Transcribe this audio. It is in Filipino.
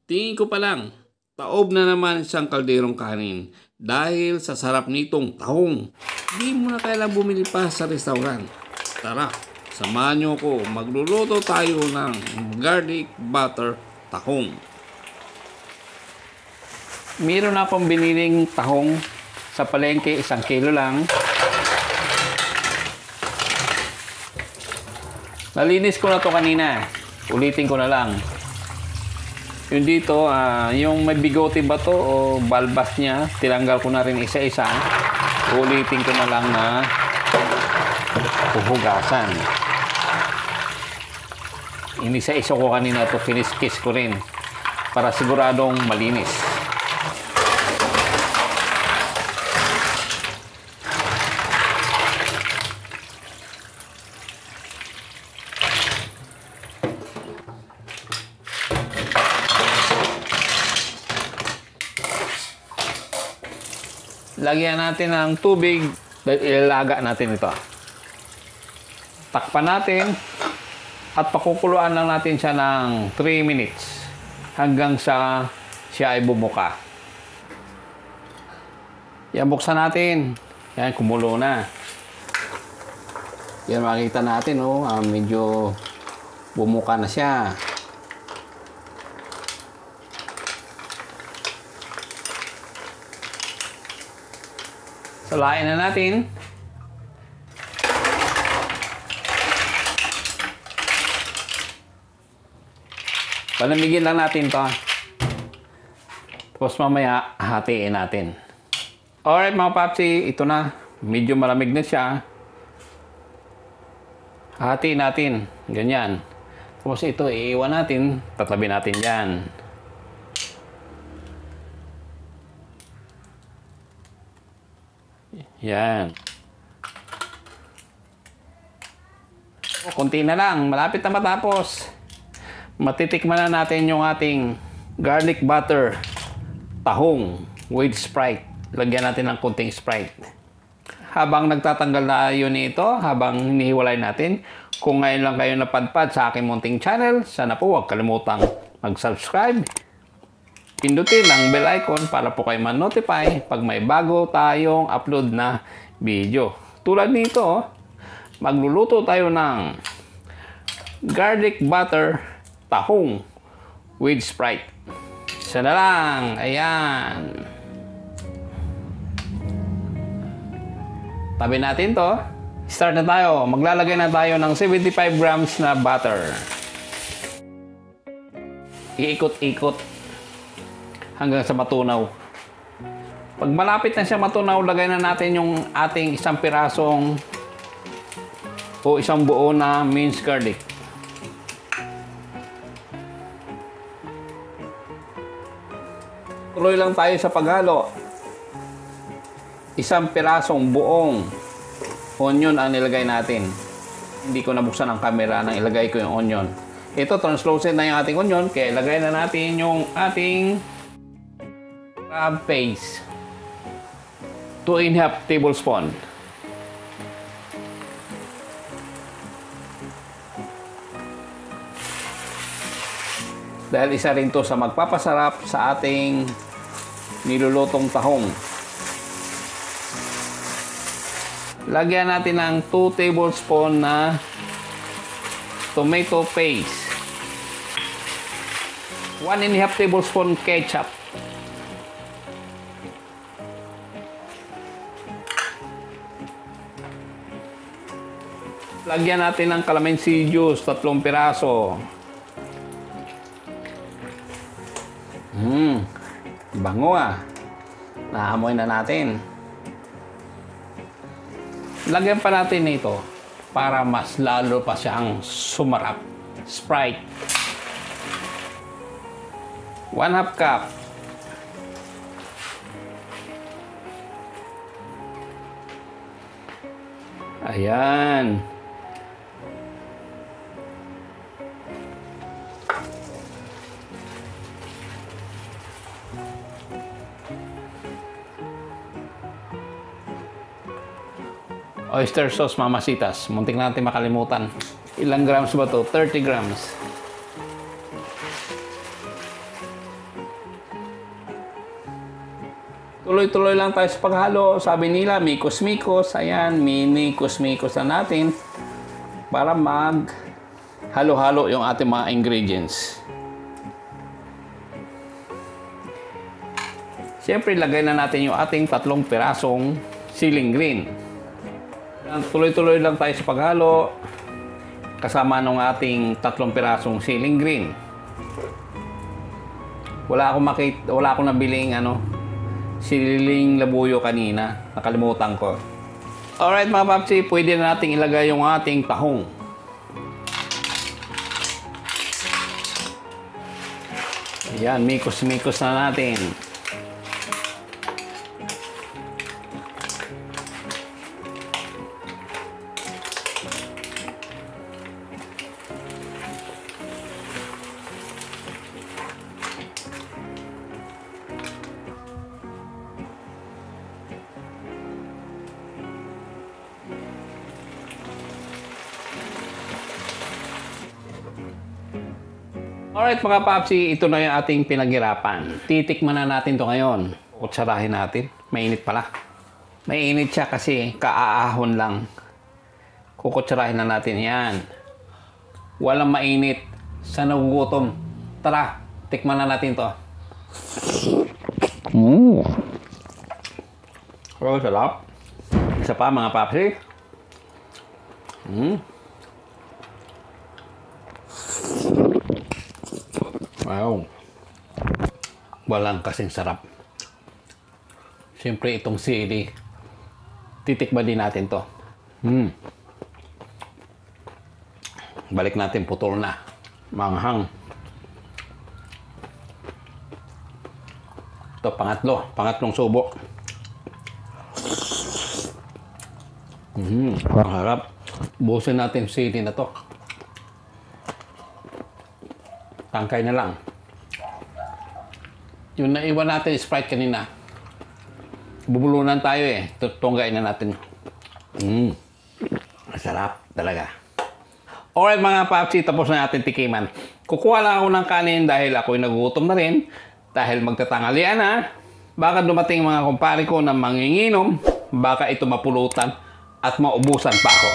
Tingin ko pa lang, taob na naman isang kalderong kanin dahil sa sarap nitong tahong. Di mo na kailang bumili pa sa restaurant. Tara, samahan niyo ko, magluluto tayo ng garlic butter tahong. Meron akong biniling tahong sa palengke, 1 kilo lang. Nalinis ko na to kanina. Ulitin ko na lang. Yung dito, yung may bigote ba to o balbas niya, tinanggal ko na rin isa-isa. Ulitin ko na lang na huhugasan. Inisa-isa ko kanina to, kiniskis ko rin para siguradong malinis. Lagyan natin ng tubig dahil ilalaga natin ito. Takpan natin at pakukuluan lang natin siya ng 3 minutes hanggang sa siya ay bumuka. Yan, buksan natin. Yan, kumulo na. Yan, makikita natin, oh, medyo bumuka na siya. Salain na natin. Palamigin lang natin to. Tapos mamaya hatiin natin. Alright mga papsi, ito na. Medyo malamig na siya. Hatiin natin. Ganyan. Tapos ito iiwan natin. Tatabi natin yan. Yan. Kunti na lang. Malapit na matapos. Matitikman na natin yung ating garlic butter tahong with Sprite. Lagyan natin ng kunting Sprite. Habang nagtatanggal na yun ito, habang hinihiwalay natin, kung ngayon lang kayo napadpad sa aking munting channel, sana po huwag kalimutang mag-subscribe. Pindutin ang bell icon para po kayo ma-notify pag may bago tayong upload na video. Tulad nito, magluluto tayo ng garlic butter tahong with Sprite. Isa na lang. Ayan. Tabi natin to. Start na tayo. Maglalagay na tayo ng 75 grams na butter. Iikot-ikot hanggang sa matunaw. Pag malapit na siya matunaw, lagay na natin yung ating 1 pirasong o 1 buo na minced garlic. Tuloy lang tayo sa paghalo. 1 pirasong buong onion ang nilagay natin. Hindi ko nabuksan ang camera nang ilagay ko yung onion. Ito, translucent na yung ating onion, kaya ilagay na natin yung ating crab paste. 2½ tablespoon. Dahil isa rin to sa magpapasarap sa ating nilulutong tahong. Lagyan natin ng 2 tablespoon na tomato paste. 1½ tablespoon ketchup. Lagyan natin ng calamansi juice, 3 piraso. Bango ah. Naamoy na natin. Lagyan pa natin ito para mas lalo pa siyang sumarap. Sprite. 1/2 cup. Ayan. Oyster sauce, mamasitas. Muntik natin makalimutan. Ilang grams ba to? 30 grams. Tuloy-tuloy lang tayo sa paghalo. Sabi nila, mikos-mikos. Ayan, minikos-mikos na natin para halo-halo yung ating mga ingredients. Siyempre, lagay na natin yung ating 3 pirasong ceiling green. Tuloy-tuloy lang tayo sa paghalo. Kasama ng ating 3 pirasong ceiling green. Wala akong nabiling siling labuyo kanina. Nakalimutan ko. Alright mga papsi, pwede na natin ilagay yung ating tahong. Ayan, mikos-mikos na natin. Alright mga papsi, ito na yung ating pinaghirapan. Titikman na natin to ngayon. Kutsarahin natin. Mainit pala. Mainit siya kasi kaaahon lang. Kukutsarahin na natin yan. Walang mainit sa nagugutom. Tara, tikman na natin to. Oh, sarap. Isa pa mga papsi. Wow. Walang kasing sarap. Siyempre itong sili. Titikman din natin to. Balik natin, putol na. Manghang. Ito pangatlong subo. Harap. Busin natin sili na to. Tangkay na lang. Yung naiwan natin Sprite kanina. Bubulunan tayo eh. Tunggain na natin. Masarap talaga. Alright mga papsi, tapos na natin tikiman. Kukuha lang ako ng kanin dahil ako'y nagugutom na rin. Dahil magtatangalian na. Baka dumating mga kumpare ko na manginginom. Baka ito mapulutan at maubusan pa ako.